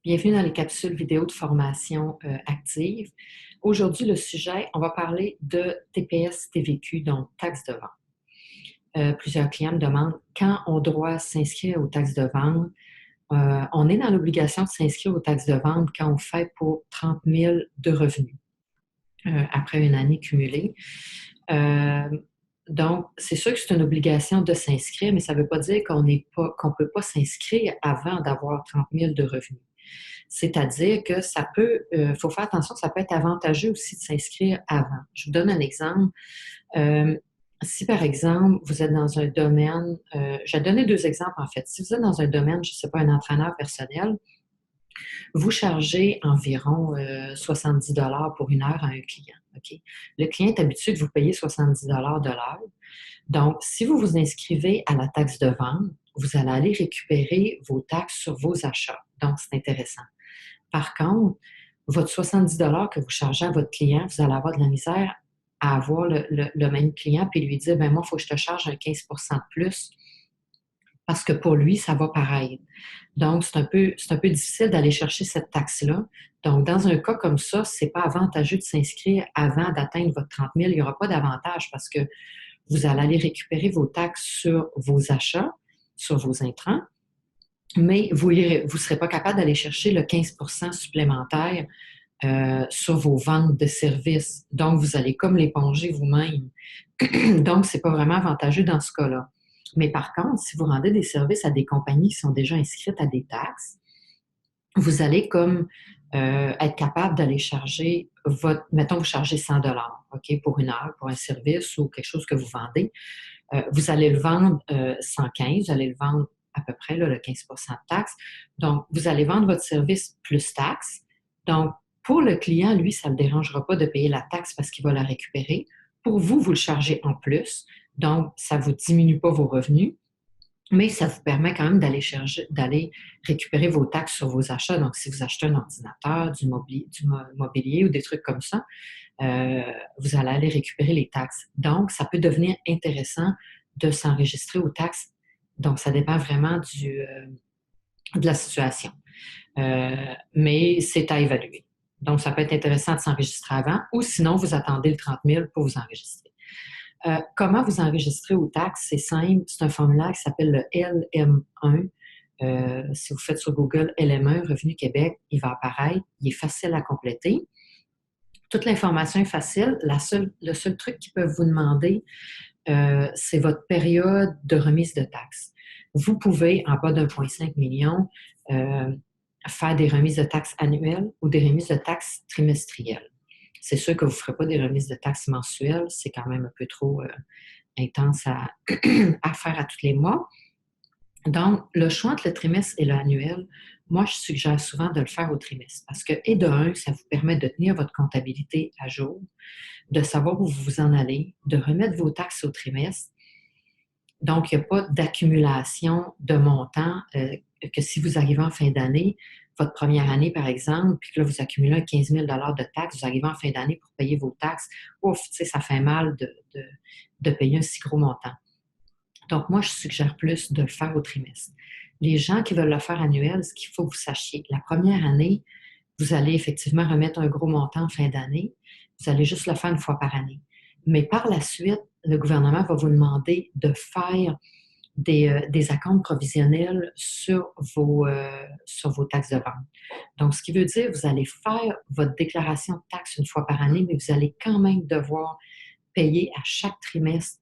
Bienvenue dans les capsules vidéo de formation active. Aujourd'hui, le sujet, on va parler de TPS TVQ, donc taxes de vente. Plusieurs clients me demandent quand on doit s'inscrire aux taxes de vente. On est dans l'obligation de s'inscrire aux taxes de vente quand on fait pour 30 000 de revenus après une année cumulée. Donc, c'est sûr que c'est une obligation de s'inscrire, mais ça ne veut pas dire qu'on ne peut pas s'inscrire avant d'avoir 30 000 de revenus. C'est-à-dire que ça peut, faut faire attention, ça peut être avantageux aussi de s'inscrire avant. Je vous donne un exemple. Si par exemple, vous êtes dans un domaine, je vais donner deux exemples en fait. Si vous êtes dans un domaine, je ne sais pas, un entraîneur personnel, vous chargez environ 70 pour une heure à un client. Okay? Le client est habitué de vous payer 70 de l'heure. Donc, si vous vous inscrivez à la taxe de vente, vous allez aller récupérer vos taxes sur vos achats. Donc, c'est intéressant. Par contre, votre 70 que vous chargez à votre client, vous allez avoir de la misère à avoir le même client puis lui dire, ben moi, il faut que je te charge un 15 de plus parce que pour lui, ça va pareil. Donc, c'est un peu difficile d'aller chercher cette taxe-là. Donc, dans un cas comme ça, ce n'est pas avantageux de s'inscrire avant d'atteindre votre 30 000. Il n'y aura pas d'avantage parce que vous allez aller récupérer vos taxes sur vos achats, sur vos intrants, mais vous ne serez pas capable d'aller chercher le 15 supplémentaire sur vos ventes de services. Donc, vous allez comme l'éponger vous-même. Donc, ce n'est pas vraiment avantageux dans ce cas-là. Mais par contre, si vous rendez des services à des compagnies qui sont déjà inscrites à des taxes, vous allez comme être capable d'aller charger mettons, vous chargez 100 OK, pour une heure, pour un service ou quelque chose que vous vendez. Vous allez le vendre 115, vous allez le vendre à peu près là, le 15 de taxe. Donc, vous allez vendre votre service plus taxe. Donc, pour le client, lui, ça ne le dérangera pas de payer la taxe parce qu'il va la récupérer. Pour vous, vous le chargez en plus. Donc, ça ne vous diminue pas vos revenus, mais ça vous permet quand même d'aller récupérer vos taxes sur vos achats. Donc, si vous achetez un ordinateur, du mobilier ou des trucs comme ça, vous allez aller récupérer les taxes. Donc, ça peut devenir intéressant de s'enregistrer aux taxes. Donc, ça dépend vraiment de la situation. Mais c'est à évaluer. Donc, ça peut être intéressant de s'enregistrer avant ou sinon, vous attendez le 30 000 pour vous enregistrer. Comment vous enregistrer aux taxes? C'est simple. C'est un formulaire qui s'appelle le LM1. Si vous faites sur Google LM1, Revenu Québec, il va apparaître. Il est facile à compléter. Toute l'information est facile. Le seul truc qu'ils peuvent vous demander, c'est votre période de remise de taxes. Vous pouvez, en bas d'1,5 million, faire des remises de taxes annuelles ou des remises de taxes trimestrielles. C'est sûr que vous ne ferez pas des remises de taxes mensuelles. C'est quand même un peu trop intense à faire à tous les mois. Donc, le choix entre le trimestre et l'annuel, moi, je suggère souvent de le faire au trimestre parce que, et de un, ça vous permet de tenir votre comptabilité à jour, de savoir où vous vous en allez, de remettre vos taxes au trimestre. Donc, il n'y a pas d'accumulation de montants que si vous arrivez en fin d'année, votre première année, par exemple, puis que là, vous accumulez un 15 000 de taxes, vous arrivez en fin d'année pour payer vos taxes, ouf, tu sais, ça fait mal de payer un si gros montant. Donc, moi, je suggère plus de le faire au trimestre. Les gens qui veulent le faire annuel, ce qu'il faut que vous sachiez, la première année, vous allez effectivement remettre un gros montant en fin d'année. Vous allez juste le faire une fois par année. Mais par la suite, le gouvernement va vous demander de faire des acomptes provisionnels sur vos taxes de vente. Donc, ce qui veut dire, vous allez faire votre déclaration de taxes une fois par année, mais vous allez quand même devoir payer à chaque trimestre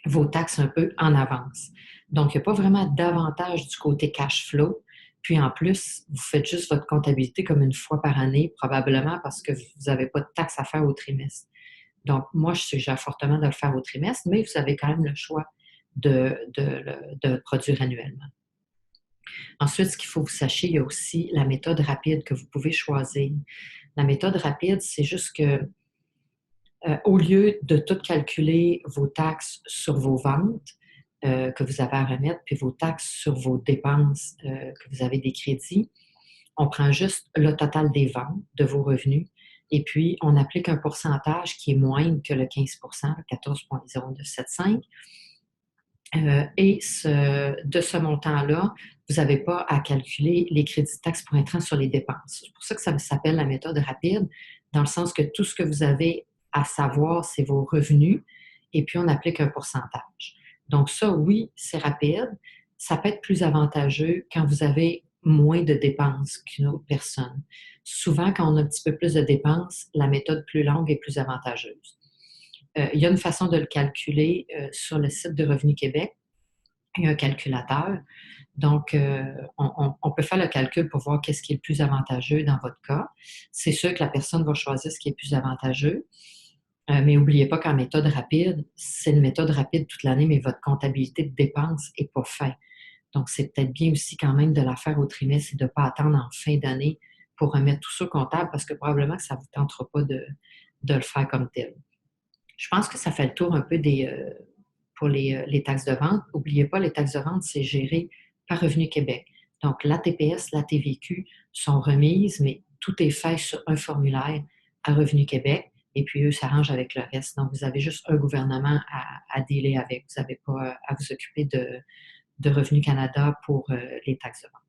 vos taxes un peu en avance. Donc, il n'y a pas vraiment d'avantage du côté cash flow. Puis en plus, vous faites juste votre comptabilité comme une fois par année, probablement parce que vous n'avez pas de taxes à faire au trimestre. Donc, moi, je suggère fortement de le faire au trimestre, mais vous avez quand même le choix de le produire annuellement. Ensuite, ce qu'il faut que vous sachiez, il y a aussi la méthode rapide que vous pouvez choisir. La méthode rapide, c'est juste que au lieu de tout calculer vos taxes sur vos ventes que vous avez à remettre, puis vos taxes sur vos dépenses que vous avez des crédits, on prend juste le total des ventes de vos revenus et puis on applique un pourcentage qui est moindre que le 15 le 14,0275. De ce montant-là, vous n'avez pas à calculer les crédits de taxes pour intrants sur les dépenses. C'est pour ça que ça s'appelle la méthode rapide, dans le sens que tout ce que vous avez à savoir, c'est vos revenus, et puis on applique un pourcentage. Donc ça, oui, c'est rapide. Ça peut être plus avantageux quand vous avez moins de dépenses qu'une autre personne. Souvent, quand on a un petit peu plus de dépenses, la méthode plus longue est plus avantageuse. Il y a une façon de le calculer sur le site de Revenu Québec. Il y a un calculateur. Donc, on peut faire le calcul pour voir qu'est-ce qui est le plus avantageux dans votre cas. C'est sûr que la personne va choisir ce qui est le plus avantageux. Mais n'oubliez pas qu'en méthode rapide, c'est une méthode rapide toute l'année, mais votre comptabilité de dépenses n'est pas faite. Donc, c'est peut-être bien aussi quand même de la faire au trimestre et de ne pas attendre en fin d'année pour remettre tout ça comptable parce que probablement que ça ne vous tentera pas de le faire comme tel. Je pense que ça fait le tour un peu pour les taxes de vente. N'oubliez pas, les taxes de vente, c'est géré par Revenu Québec. Donc, la TPS, la TVQ sont remises, mais tout est fait sur un formulaire à Revenu Québec. Et puis, eux s'arrangent avec le reste. Donc, vous avez juste un gouvernement à dealer avec. Vous n'avez pas à vous occuper de Revenu Canada pour les taxes de vente.